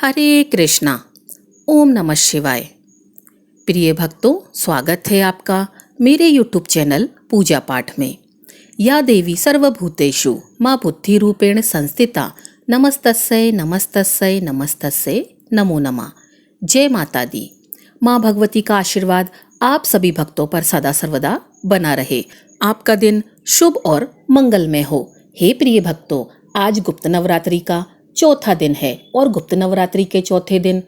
हरे कृष्णा। ओम नमः शिवाय। प्रिय भक्तों, स्वागत है आपका मेरे यूट्यूब चैनल पूजा पाठ में। या देवी सर्वभूतेषु माँ बुद्धि रूपेण संस्थिता नमस्तस्यै नमस्तस्यै नमस्तस्यै नमो नमः। जय माता दी। माँ भगवती का आशीर्वाद आप सभी भक्तों पर सदा सर्वदा बना रहे। आपका दिन शुभ और मंगलमय हो। हे प्रिय भक्तों, आज गुप्त नवरात्रि का चौथा दिन है और गुप्त नवरात्रि के चौथे दिन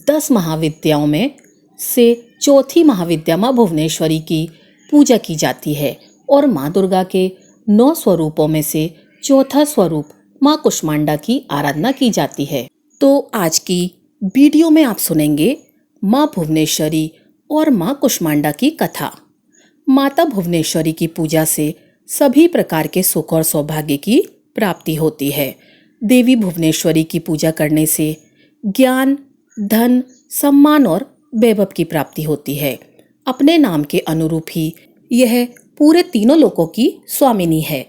10 महाविद्याओं में से चौथी महाविद्या माँ भुवनेश्वरी की पूजा की जाती है और माँ दुर्गा के 9 स्वरूपों में से चौथा स्वरूप माँ कुष्मांडा की आराधना की जाती है। तो आज की वीडियो में आप सुनेंगे माँ भुवनेश्वरी और माँ कुष्मांडा की कथा। माता भुवनेश्वरी की पूजा से सभी प्रकार के सुख और सौभाग्य की प्राप्ति होती है। देवी भुवनेश्वरी की पूजा करने से ज्ञान, धन, सम्मान और वैभव की प्राप्ति होती है। अपने नाम के अनुरूप ही यह पूरे तीनों लोकों की स्वामिनी है।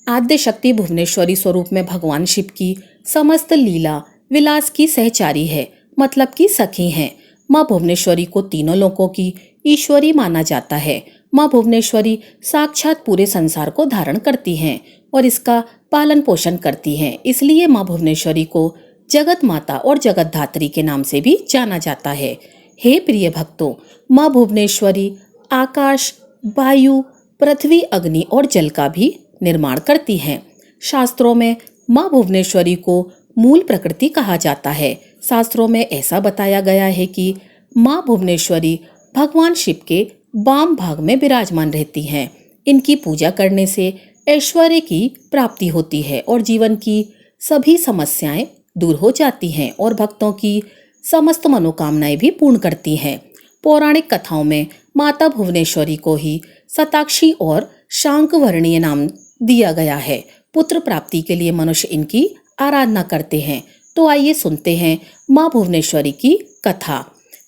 आद्य शक्ति भुवनेश्वरी स्वरूप में भगवान शिव की समस्त लीला विलास की सहचारी है, मतलब की सखी हैं। माँ भुवनेश्वरी को तीनों लोकों की ईश्वरी माना जाता है। माँ भुवनेश्वरी साक्षात पूरे संसार को धारण करती हैं और इसका पालन पोषण करती हैं। इसलिए माँ भुवनेश्वरी को जगत माता और जगत धात्री के नाम से भी जाना जाता है। हे प्रिय भक्तों, माँ भुवनेश्वरी आकाश, वायु, पृथ्वी, अग्नि और जल का भी निर्माण करती हैं। शास्त्रों में माँ भुवनेश्वरी को मूल प्रकृति कहा जाता है। शास्त्रों में ऐसा बताया गया है कि माँ भुवनेश्वरी भगवान शिव के वाम भाग में विराजमान रहती हैं। इनकी पूजा करने से ऐश्वर्य की प्राप्ति होती है और जीवन की सभी समस्याएं दूर हो जाती हैं और भक्तों की समस्त मनोकामनाएं भी पूर्ण करती हैं। पौराणिक कथाओं में माता भुवनेश्वरी को ही शताक्षी और शांकवर्णीय नाम दिया गया है। पुत्र प्राप्ति के लिए मनुष्य इनकी आराधना करते हैं। तो आइए सुनते हैं माँ भुवनेश्वरी की कथा।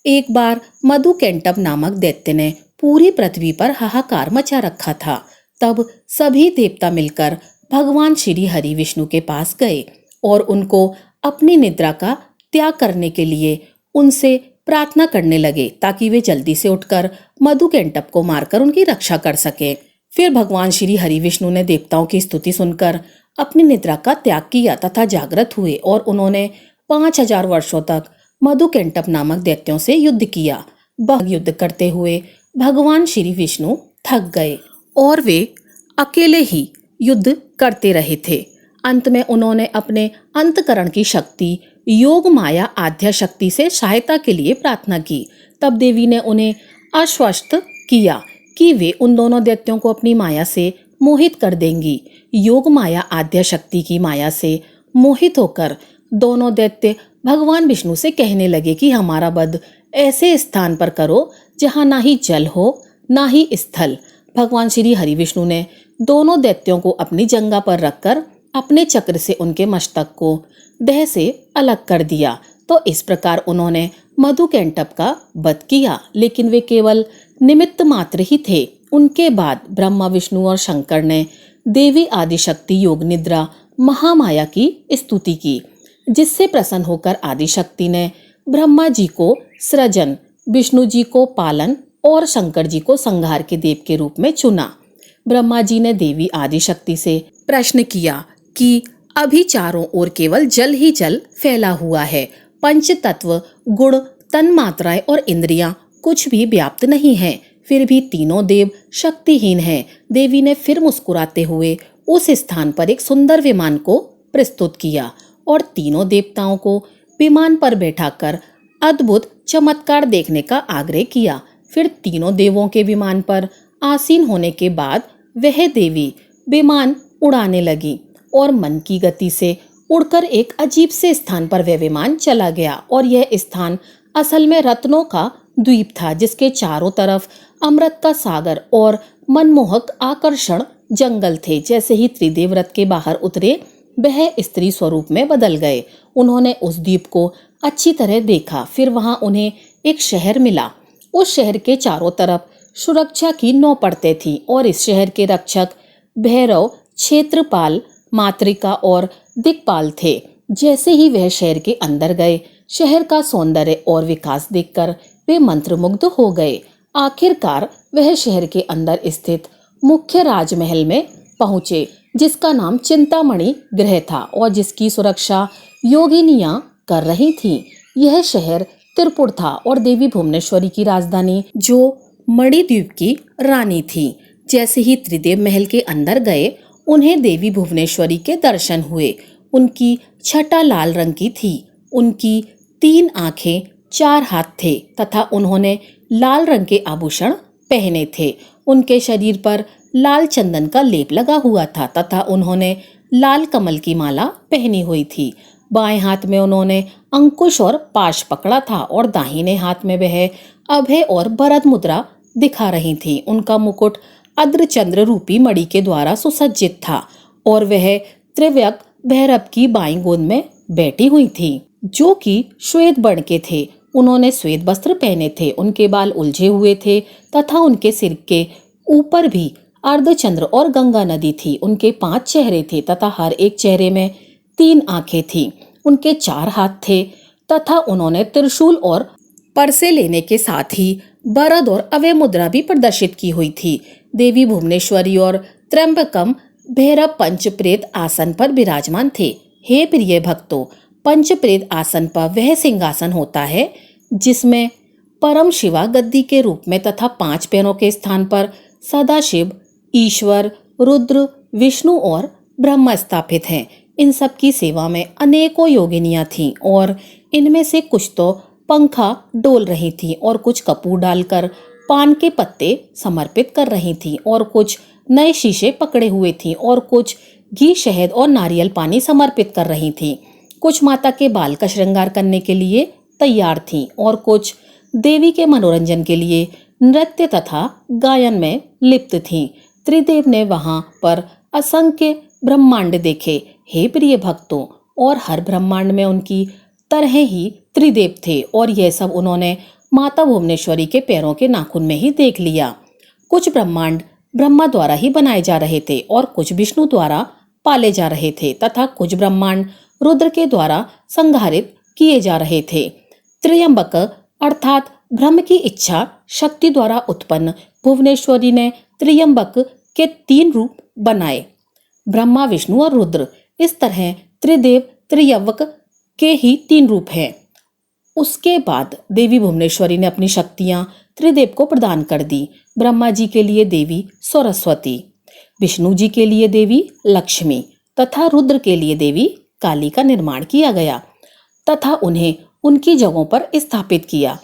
एक बार मधुकेंटव नामक दैत्य ने पूरी पृथ्वी पर हाहाकार मचा रखा था। तब सभी देवता मिलकर भगवान श्री हरि विष्णु के पास गए और उनको अपनी निद्रा का त्याग करने के लिए उनसे प्रार्थना करने लगे ताकि वे जल्दी से उठकर मधुकेंटव को मारकर उनकी रक्षा कर सके। फिर भगवान श्री हरि विष्णु ने देवताओं की स्तुति सुनकर अपनी निद्रा का त्याग किया तथा जागृत हुए और उन्होंने 5000 वर्षों तक मधुकेंटव नामक दैत्यों से युद्ध किया। युद्ध करते हुए भगवान श्री विष्णु थक गए और वे अकेले ही युद्ध करते रहे थे। अंत में उन्होंने अपने अंतकरण की शक्ति योग माया आद्या शक्ति से सहायता के लिए प्रार्थना की। तब देवी ने उन्हें आश्वस्त किया कि वे उन दोनों दैत्यों को अपनी माया से मोहित कर देंगी। योग माया आद्या शक्ति की माया से मोहित होकर दोनों दैत्य भगवान विष्णु से कहने लगे कि हमारा वध ऐसे स्थान पर करो जहाँ ना ही जल हो ना ही स्थल। भगवान श्री हरि विष्णु ने दोनों दैत्यों को अपनी जंघा पर रखकर अपने चक्र से उनके मस्तक को देह से अलग कर दिया। तो इस प्रकार उन्होंने मधुकेंटव का वध किया, लेकिन वे केवल निमित्त मात्र ही थे। उनके बाद ब्रह्मा, विष्णु और शंकर ने देवी आदिशक्ति योग निद्रा महामाया की स्तुति की, जिससे प्रसन्न होकर आदिशक्ति ने ब्रह्मा जी को सृजन, विष्णु जी को पालन और शंकर जी को संहार के देव के रूप में चुना। ब्रह्मा जी ने देवी आदिशक्ति से प्रश्न किया कि अभी चारों ओर केवल जल ही जल फैला हुआ है, पंच तत्व, गुण, तन्मात्राएं और इंद्रियां कुछ भी व्याप्त नहीं है, फिर भी तीनों देव शक्तिहीन हैं। देवी ने फिर मुस्कुराते हुए उस स्थान पर एक सुंदर विमान को प्रस्तुत किया और तीनों देवताओं को विमान पर बैठाकर अद्भुत चमत्कार देखने का आग्रह किया। फिर तीनों देवों के विमान पर आसीन होने के बाद वह देवी विमान उड़ाने लगी और मन की गति से उड़कर एक अजीब से स्थान पर वह विमान चला गया। और यह स्थान असल में रत्नों का द्वीप था, जिसके चारों तरफ अमृत का सागर और मनमोहक आकर्षण जंगल थे। जैसे ही त्रिदेव रथ के बाहर उतरे, वह स्त्री स्वरूप में बदल गए। उन्होंने उस द्वीप को अच्छी तरह देखा। फिर वहां उन्हें एक शहर मिला। उस शहर के चारों तरफ सुरक्षा की 9 परतें थीं और इस शहर के रक्षक भैरव, क्षेत्रपाल, मातृका और दिक्पाल थे। जैसे ही वह शहर के अंदर गए, शहर का सौंदर्य और विकास देखकर वे मंत्रमुग्ध हो गए। आखिरकार वह शहर के अंदर स्थित मुख्य राजमहल में पहुंचे, जिसका नाम चिंतामणि गृह था और जिसकी सुरक्षा योगिनियां कर रही थीं। यह शहर त्रिपुर था और देवी भुवनेश्वरी की राजधानी, जो मणिद्वीप की रानी थी। जैसे ही त्रिदेव महल के अंदर गए, उन्हें देवी भुवनेश्वरी के दर्शन हुए। उनकी छटा लाल रंग की थी, उनकी 3 आंखें, 4 हाथ थे तथा उन्होंने लाल रंग के आभूषण पहने थे। उनके शरीर पर लाल चंदन का लेप लगा हुआ था तथा उन्होंने लाल कमल की माला पहनी हुई थी। बाएं हाथ में उन्होंने अंकुश और पाश पकड़ा था और दाहिने हाथ में वह अभय और भरत मुद्रा दिखा रही थी। उनका मुकुट अद्रचंद्र रूपी मणि के द्वारा सुसज्जित था और वह त्रिव्यक भैरव की बाईं गोद में बैठी हुई थी, जो कि श्वेत वर्ण के थे। उन्होंने श्वेत वस्त्र पहने थे, उनके बाल उलझे हुए थे तथा उनके सिर के ऊपर भी अर्धचंद्र और गंगा नदी थी। उनके 5 चेहरे थे तथा हर एक चेहरे में 3 आंखें थी। उनके 4 हाथ थे तथा उन्होंने त्रिशूल और परसे लेने के साथ ही वरद और अभय मुद्रा भी प्रदर्शित की हुई थी। देवी भुवनेश्वरी और त्र्यंबकम भैरव पंचप्रेत आसन पर विराजमान थे। हे प्रिय भक्तों, पंचप्रेत आसन पर वह सिंहासन होता है जिसमें परम शिवा गद्दी के रूप में तथा 5 पैरों के स्थान पर सदाशिव, ईश्वर, रुद्र, विष्णु और ब्रह्मा स्थापित हैं। इन सब की सेवा में अनेकों योगिनियां थीं और इनमें से कुछ तो पंखा डोल रही थीं और कुछ कपूर डालकर पान के पत्ते समर्पित कर रही थीं और कुछ नए शीशे पकड़े हुए थीं और कुछ घी, शहद और नारियल पानी समर्पित कर रही थीं। कुछ माता के बाल का श्रृंगार करने के लिए तैयार थीं और कुछ देवी के मनोरंजन के लिए नृत्य तथा गायन में लिप्त थीं। त्रिदेव ने वहां पर असंख्य ब्रह्मांड देखे, हे प्रिय भक्तों, और हर ब्रह्मांड में उनकी तरह ही त्रिदेव थे और यह सब उन्होंने माता भुवनेश्वरी के पैरों के नाखून में ही देख लिया। कुछ ब्रह्मांड ब्रह्मा द्वारा ही बनाए जा रहे थे और कुछ विष्णु द्वारा पाले जा रहे थे तथा कुछ ब्रह्मांड रुद्र के द्वारा संहारित किए जा रहे थे। त्र्यंबक अर्थात ब्रह्म की इच्छा शक्ति द्वारा उत्पन्न भुवनेश्वरी ने त्र्यंबक के 3 रूप बनाए, ब्रह्मा, विष्णु और रुद्र। इस तरह त्रिदेव त्र्यंबक के ही 3 रूप हैं। उसके बाद देवी भुवनेश्वरी ने अपनी शक्तियां त्रिदेव को प्रदान कर दी। ब्रह्मा जी के लिए देवी सरस्वती, विष्णु जी के लिए देवी लक्ष्मी तथा रुद्र के लिए देवी काली का निर्माण किया गया तथा उन्हें उनकी जगहों पर स्थापित किया।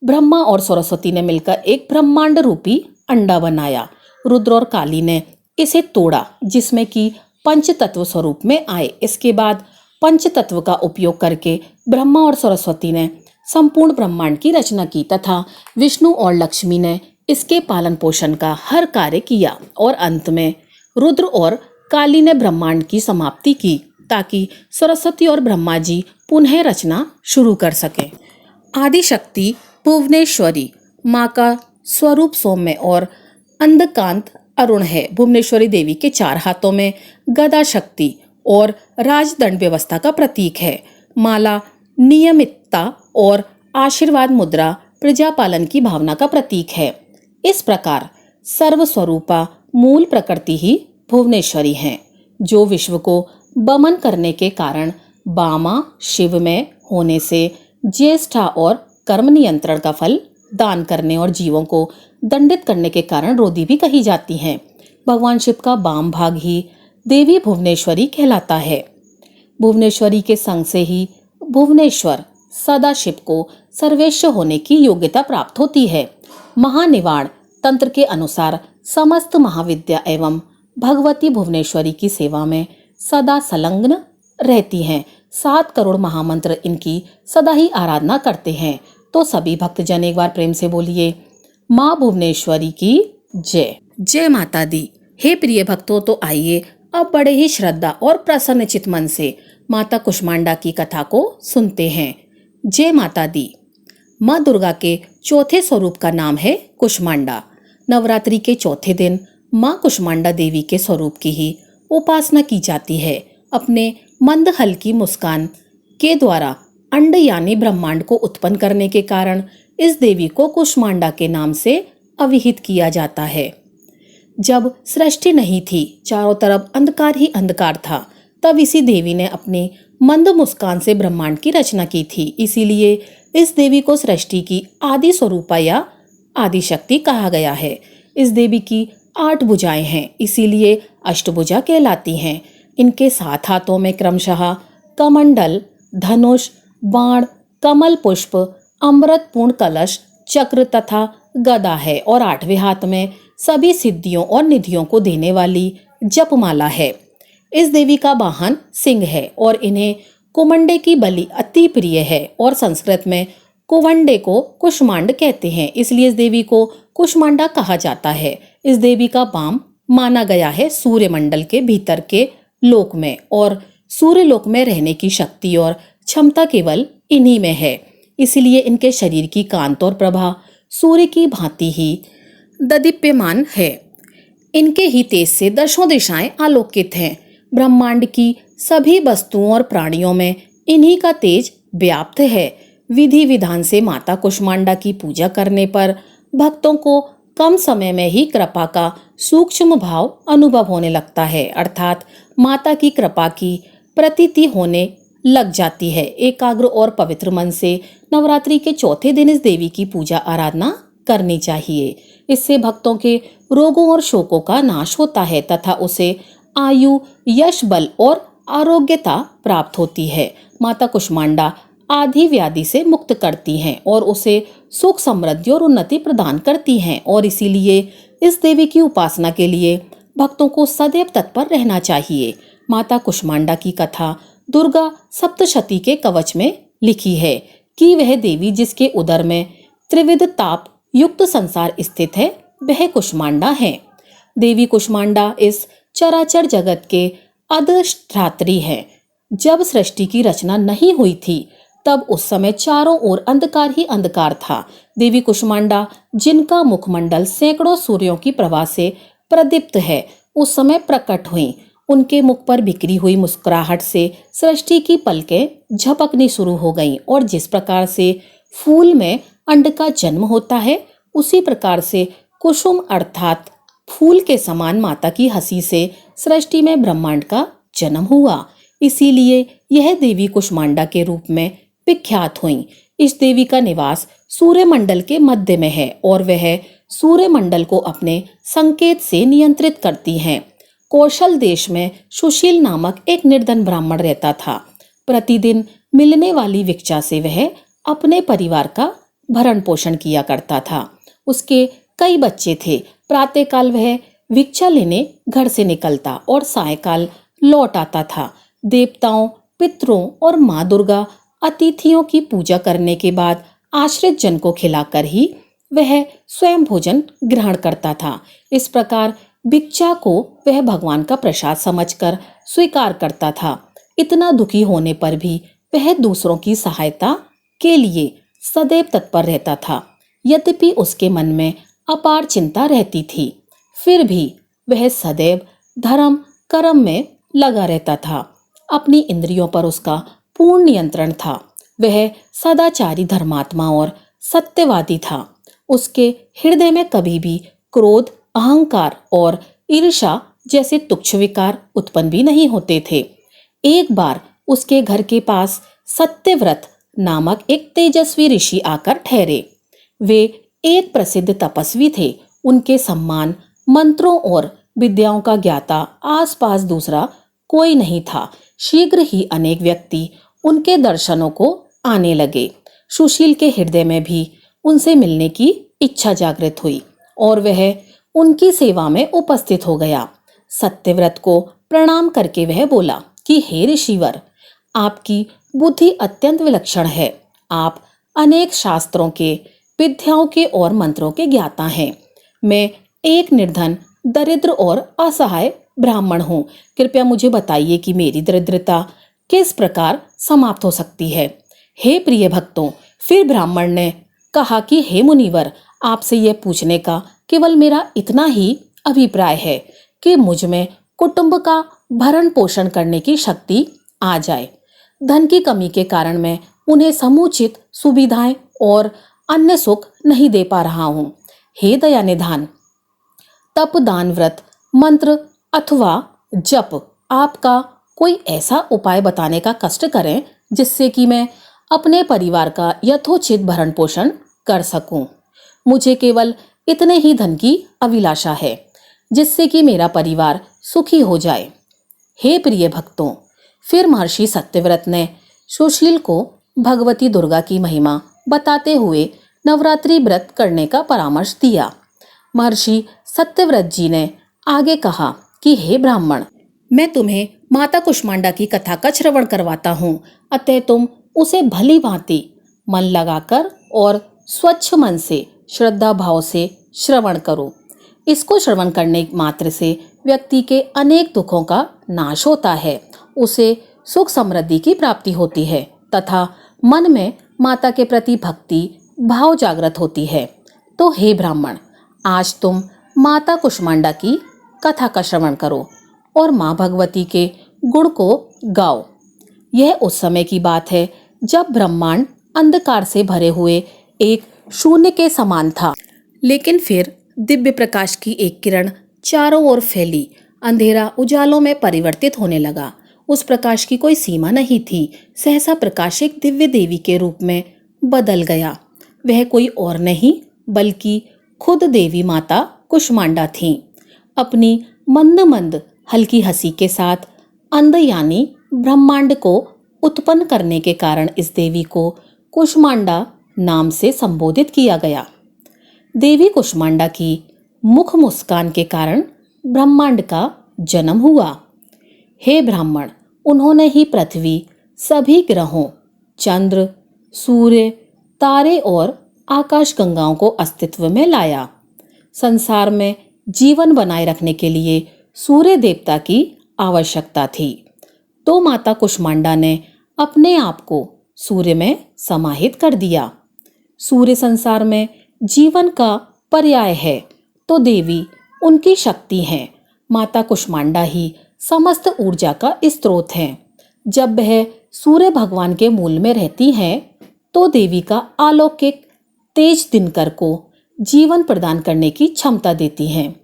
ब्रह्मा और सरस्वती ने मिलकर एक ब्रह्मांड रूपी अंडा बनाया। रुद्र और काली ने इसे तोड़ा, जिसमें कि पंचतत्व स्वरूप में आए। इसके बाद पंचतत्व का उपयोग करके ब्रह्मा और सरस्वती ने संपूर्ण ब्रह्मांड की रचना की तथा विष्णु और लक्ष्मी ने इसके पालन पोषण का हर कार्य किया और अंत में रुद्र और काली ने ब्रह्मांड की समाप्ति की ताकि सरस्वती और ब्रह्मा जी पुनः रचना शुरू कर सकें। आदिशक्ति भुवनेश्वरी माँ का स्वरूप सौम्य और अंधकांत अरुण है। भुवनेश्वरी देवी के 4 हाथों में गदा शक्ति और राजदंड व्यवस्था का प्रतीक है। माला नियमितता और आशीर्वाद मुद्रा प्रजापालन की भावना का प्रतीक है। इस प्रकार सर्वस्वरूपा मूल प्रकृति ही भुवनेश्वरी हैं, जो विश्व को बमन करने के कारण बामा शिव में होने से ज्येष्ठा और कर्म नियंत्रण का फल दान करने और जीवों को दंडित करने के कारण रोधी भी कही जाती हैं। भगवान शिव का वाम भाग ही देवी भुवनेश्वरी कहलाता है। भुवनेश्वरी के संग से ही भुवनेश्वर सदाशिव को सर्वेश्वर होने की योग्यता प्राप्त होती है। महानिवाण तंत्र के अनुसार समस्त महाविद्या एवं भगवती भुवनेश्वरी की सेवा में सदा संलग्न रहती हैं। 7 करोड़ महामंत्र इनकी सदा ही आराधना करते हैं। तो सभी भक्तजन एक बार प्रेम से बोलिए, माँ भुवनेश्वरी की जय। जय माता दी। हे प्रिय भक्तों, तो आइए अब बड़े ही श्रद्धा और प्रसन्न चित मन से माता कुष्मांडा की कथा को सुनते हैं। जय माता दी। माँ दुर्गा के चौथे स्वरूप का नाम है कुष्मांडा। नवरात्रि के चौथे दिन माँ कुष्मांडा देवी के स्वरूप की ही उपासना की जाती है। अपने मंद हल्की मुस्कान के द्वारा अंड यानी ब्रह्मांड को उत्पन्न करने के कारण इस देवी को कुष्मांडा के नाम से अभिहित किया जाता है। जब सृष्टि नहीं थी, चारों तरफ अंधकार ही अंधकार था, तब इसी देवी ने अपनी मंद मुस्कान से ब्रह्मांड की रचना की थी। इसीलिए इस देवी को सृष्टि की आदि स्वरूपा या आदि शक्ति कहा गया है। इस देवी की 8 भुजाएं हैं, इसीलिए अष्टभुजा कहलाती हैं। इनके 7 हाथों में क्रमशः कमंडल, धनुष, बाण, कमल पुष्प, अमृत पूर्ण कलश, चक्र तथा गदा है और 8वें हाथ में सभी सिद्धियों और निधियों को देने वाली जपमाला है। इस देवी का वाहन सिंह है और इन्हें कुमंडे की बलि अति प्रिय है और संस्कृत में कुवंडे को कुष्मांड कहते हैं, इसलिए इस देवी को कुष्मांडा कहा जाता है। इस देवी का वाम माना गया है सूर्यमंडल के भीतर के लोक में और सूर्य लोक में रहने की शक्ति और क्षमता केवल इन्हीं में है। इसलिए इनके शरीर की कांत और प्रभा सूर्य की भांति ही ददीप्यमान है। इनके ही तेज से दशों दिशाएं आलोकित हैं। ब्रह्मांड की सभी वस्तुओं और प्राणियों में इन्हीं का तेज व्याप्त है। विधि विधान से माता कुष्मांडा की पूजा करने पर भक्तों को कम समय में ही कृपा का सूक्ष्म भाव अनुभव होने लगता है, अर्थात माता की कृपा की प्रतीति होने लग जाती है। एकाग्र और पवित्र मन से नवरात्रि के चौथे दिन इस देवी की पूजा आराधना करनी चाहिए। इससे भक्तों के रोगों और शोकों का नाश होता है तथा उसे आयु, यश, बल और आरोग्यता प्राप्त होती है। माता कुष्मांडा आदि व्याधि से मुक्त करती हैं और उसे सुख, समृद्धि और उन्नति प्रदान करती हैं और इसीलिए इस देवी की उपासना के लिए भक्तों को सदैव तत्पर रहना चाहिए। माता कुष्मांडा की कथा दुर्गा सप्तशती के कवच में लिखी है कि वह देवी जिसके उदर में त्रिविध ताप युक्त संसार स्थित है, वह कुष्मांडा है। देवी कुष्मांडा इस चराचर जगत के अधिष्ठात्री है। जब सृष्टि की रचना नहीं हुई थी, तब उस समय चारों ओर अंधकार ही अंधकार था। देवी कुष्मांडा, जिनका मुखमंडल सैकड़ों सूर्यों की प्रभा से प्रदीप्त है, उस समय प्रकट हुई। उनके मुख पर बिखरी हुई मुस्कुराहट से सृष्टि की पलकें झपकनी शुरू हो गईं और जिस प्रकार से फूल में अंड का जन्म होता है, उसी प्रकार से कुसुम अर्थात फूल के समान माता की हंसी से सृष्टि में ब्रह्मांड का जन्म हुआ। इसीलिए यह देवी कुष्मांडा के रूप में विख्यात हुई। इस देवी का निवास सूर्यमंडल के मध्य में है और वह सूर्यमंडल को अपने संकेत से नियंत्रित करती हैं। कौशल देश में सुशील नामक एक निर्धन ब्राह्मण रहता था। प्रतिदिन मिलने वाली भिक्षा से वह अपने परिवार का भरण पोषण किया करता था। उसके कई बच्चे थे। प्रातःकाल वह भिक्षा लेने घर से निकलता और सायंकाल लौट आता था। देवताओं, पितरों और माँ दुर्गा अतिथियों की पूजा करने के बाद आश्रित जन को खिलाकर ही वह स्वयं भोजन ग्रहण करता था। इस प्रकार भिक्षा को वह भगवान का प्रसाद समझकर स्वीकार करता था। इतना दुखी होने पर भी वह दूसरों की सहायता के लिए सदैव तत्पर रहता था। यद्यपि उसके मन में अपार चिंता रहती थी, फिर भी वह सदैव धर्म कर्म में लगा रहता था। अपनी इंद्रियों पर उसका पूर्ण नियंत्रण था। वह सदाचारी, धर्मात्मा और सत्यवादी था। उसके हृदय में कभी भी क्रोध, अहंकार और ईर्ष्या जैसे तुच्छ विकार उत्पन्न भी नहीं होते थे। एक बार उसके घर के पास सत्यव्रत नामक एक तेजस्वी ऋषि आकर ठहरे। वे एक प्रसिद्ध तपस्वी थे। उनके सम्मान, मंत्रों और विद्याओं का ज्ञाता आसपास दूसरा कोई नहीं था। शीघ्र ही अनेक व्यक्ति उनके दर्शनों को आने लगे। सुशील के हृदय में भी उनसे मिलने की इच्छा जागृत हुई और वह उनकी सेवा में उपस्थित हो गया। सत्यव्रत को प्रणाम करके वह बोला कि हे ऋषिवर, आपकी बुद्धि अत्यंत विलक्षण है। आप अनेक शास्त्रों के, विद्याओं के और मंत्रों के ज्ञाता हैं। मैं एक निर्धन, दरिद्र और असहाय ब्राह्मण हूँ। कृपया मुझे बताइए कि मेरी दरिद्रता किस प्रकार समाप्त हो सकती है। हे प्रिय भक्तों, फिर ब्राह्मण ने कहा कि हे मुनिवर, आपसे यह पूछने का केवल मेरा इतना ही अभिप्राय है कि मुझ में कुटुंब का भरण पोषण करने की शक्ति आ जाए। धन की कमी के कारण मैं उन्हें समुचित सुविधाएं और अन्य सुख नहीं दे पा रहा हूँ। हे दया निधान, तप, दान, व्रत, मंत्र अथवा जप आपका कोई ऐसा उपाय बताने का कष्ट करें जिससे कि मैं अपने परिवार का यथोचित भरण पोषण कर सकूं। मुझे केवल इतने ही धन की अभिलाषा है जिससे कि मेरा परिवार सुखी हो जाए। हे प्रिय भक्तों, फिर महर्षि सत्यव्रत ने सुशील को भगवती दुर्गा की महिमा बताते हुए नवरात्रि व्रत करने का परामर्श दिया। महर्षि सत्यव्रत जी ने आगे कहा कि हे ब्राह्मण, मैं तुम्हें माता कुष्मांडा की कथा का श्रवण करवाता हूँ, अतः तुम उसे भली भांति मन लगाकर और स्वच्छ मन से श्रद्धा भाव से श्रवण करो। इसको श्रवण करने मात्र से व्यक्ति के अनेक दुखों का नाश होता है, उसे सुख समृद्धि की प्राप्ति होती है तथा मन में माता के प्रति भक्ति भाव जागृत होती है। तो हे ब्राह्मण, आज तुम माता कुष्मांडा की कथा का श्रवण करो और माँ भगवती के गुण को गाओ। यह उस समय की बात है जब ब्रह्मांड अंधकार से भरे हुए एक शून्य के समान था, लेकिन फिर दिव्य प्रकाश की एक किरण चारों ओर फैली, अंधेरा उजालों में परिवर्तित होने लगा। उस प्रकाश की कोई सीमा नहीं थी। सहसा प्रकाश एक दिव्य देवी के रूप में बदल गया। वह कोई और नहीं बल्कि खुद देवी माता कुष्मांडा थीं। अपनी मंद मंद हल्की हंसी के साथ अंध यानी ब्रह्मांड को उत्पन्न करने के कारण इस देवी को कुष्मांडा नाम से संबोधित किया गया। देवी कुष्मांडा की मुख मुस्कान के कारण ब्रह्मांड का जन्म हुआ। हे ब्राह्मण, उन्होंने ही पृथ्वी, सभी ग्रहों, चंद्र, सूर्य, तारे और आकाश गंगाओं को अस्तित्व में लाया। संसार में जीवन बनाए रखने के लिए सूर्य देवता की आवश्यकता थी, तो माता कुष्मांडा ने अपने आप को सूर्य में समाहित कर दिया। सूर्य संसार में जीवन का पर्याय है, तो देवी उनकी शक्ति है। माता कुष्मांडा ही समस्त ऊर्जा का स्रोत है। जब वह सूर्य भगवान के मूल में रहती हैं, तो देवी का अलौकिक तेज दिनकर को जीवन प्रदान करने की क्षमता देती हैं।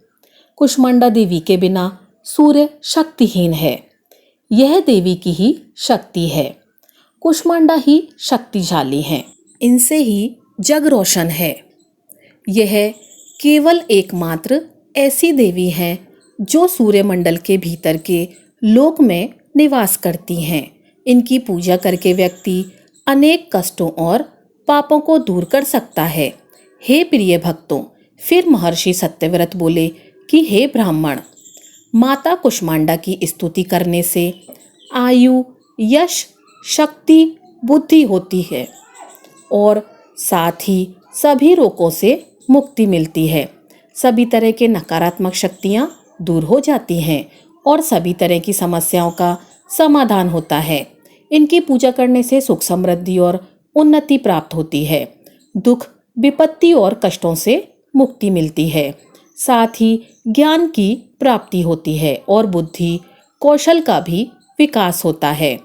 कुष्मांडा देवी के बिना सूर्य शक्तिहीन है। यह देवी की ही शक्ति है। कुष्मांडा ही शक्तिशाली हैं। इनसे ही जग रोशन है। यह केवल एकमात्र ऐसी देवी हैं जो सूर्यमंडल के भीतर के लोक में निवास करती हैं। इनकी पूजा करके व्यक्ति अनेक कष्टों और पापों को दूर कर सकता है। हे प्रिय भक्तों, फिर महर्षि सत्यव्रत बोले कि हे ब्राह्मण, माता कुष्मांडा की स्तुति करने से आयु, यश, शक्ति, बुद्धि होती है और साथ ही सभी रोगों से मुक्ति मिलती है। सभी तरह के नकारात्मक शक्तियाँ दूर हो जाती हैं और सभी तरह की समस्याओं का समाधान होता है। इनकी पूजा करने से सुख समृद्धि और उन्नति प्राप्त होती है। दुख, विपत्ति और कष्टों से मुक्ति मिलती है। साथ ही ज्ञान की प्राप्ति होती है और बुद्धि कौशल का भी विकास होता है।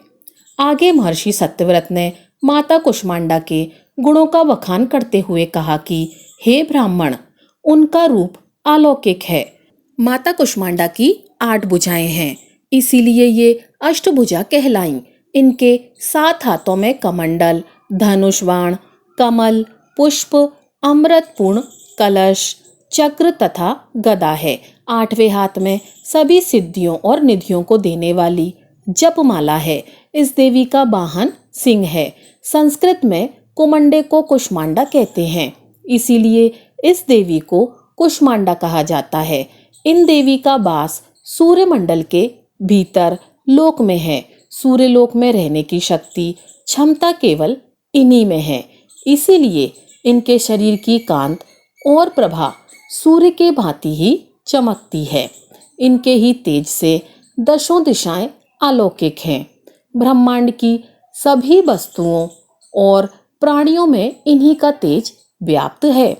आगे महर्षि सत्यव्रत ने माता कुष्मांडा के गुणों का बखान करते हुए कहा कि हे ब्राह्मण, उनका रूप अलौकिक है। माता कुष्मांडा की 8 भुजाएं हैं, इसीलिए ये अष्टभुजा कहलाईं। इनके 7 हाथों में कमंडल, धनुष, बाण, कमल, पुष्प, अमृतपूर्ण कलश, चक्र तथा गदा है। 8वें हाथ में सभी सिद्धियों और निधियों को देने वाली जपमाला है। इस देवी का वाहन सिंह है। संस्कृत में कुमंडे को कुष्मांडा कहते हैं, इसीलिए इस देवी को कुष्मांडा कहा जाता है। इन देवी का वास सूर्यमंडल के भीतर लोक में है। सूर्य लोक में रहने की शक्ति, क्षमता केवल इन्हीं में है। इसीलिए इनके शरीर की कांत और प्रभा सूर्य के भांति ही चमकती है। इनके ही तेज से दशों दिशाएं अलौकिक हैं। ब्रह्मांड की सभी वस्तुओं और प्राणियों में इन्हीं का तेज व्याप्त है।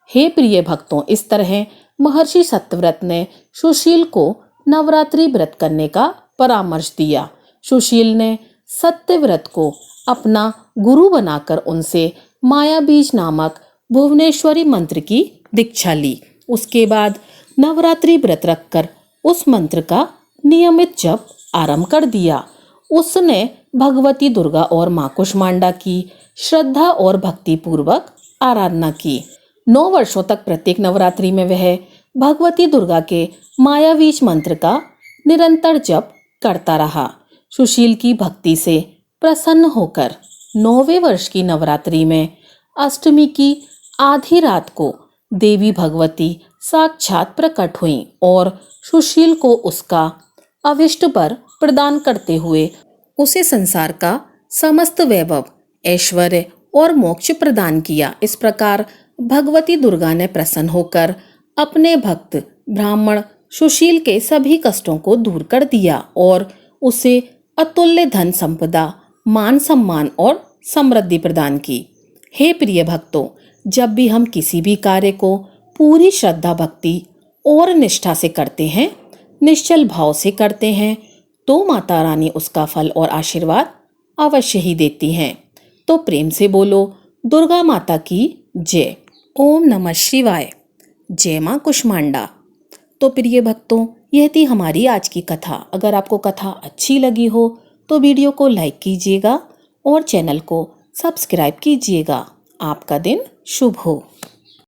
हे प्रिय भक्तों, इस तरह महर्षि सत्यव्रत ने सुशील को नवरात्रि व्रत करने का परामर्श दिया। सुशील ने सत्यव्रत को अपना गुरु बनाकर उनसे माया बीज नामक भुवनेश्वरी मंत्र की दीक्षा ली। उसके बाद नवरात्रि व्रत रखकर उस मंत्र का नियमित जप आरंभ कर दिया। उसने भगवती दुर्गा और मां कुष्मांडा की श्रद्धा और भक्ति पूर्वक आराधना की। 9 वर्षों तक प्रत्येक नवरात्रि में वह भगवती दुर्गा के मायावीज मंत्र का निरंतर जप करता रहा। सुशील की भक्ति से प्रसन्न होकर 9वें वर्ष की नवरात्रि में अष्टमी की आधी रात को देवी भगवती साक्षात प्रकट हुईं और सुशील को उसका अभिष्ट वर प्रदान करते हुए उसे संसार का समस्त वैभव, ऐश्वर्य और मोक्ष प्रदान किया। इस प्रकार भगवती दुर्गा ने प्रसन्न होकर अपने भक्त ब्राह्मण सुशील के सभी कष्टों को दूर कर दिया और उसे अतुल्य धन संपदा, मान सम्मान और समृद्धि प्रदान की। हे प्रिय भक्तों, जब भी हम किसी भी कार्य को पूरी श्रद्धा भक्ति और निष्ठा से करते हैं, निश्चल भाव से करते हैं, तो माता रानी उसका फल और आशीर्वाद अवश्य ही देती हैं। तो प्रेम से बोलो दुर्गा माता की जय। ओम नमः शिवाय। जय मां कुष्मांडा। तो प्रिय भक्तों, यह थी हमारी आज की कथा। अगर आपको कथा अच्छी लगी हो तो वीडियो को लाइक कीजिएगा और चैनल को सब्सक्राइब कीजिएगा। आपका दिन शुभ हो।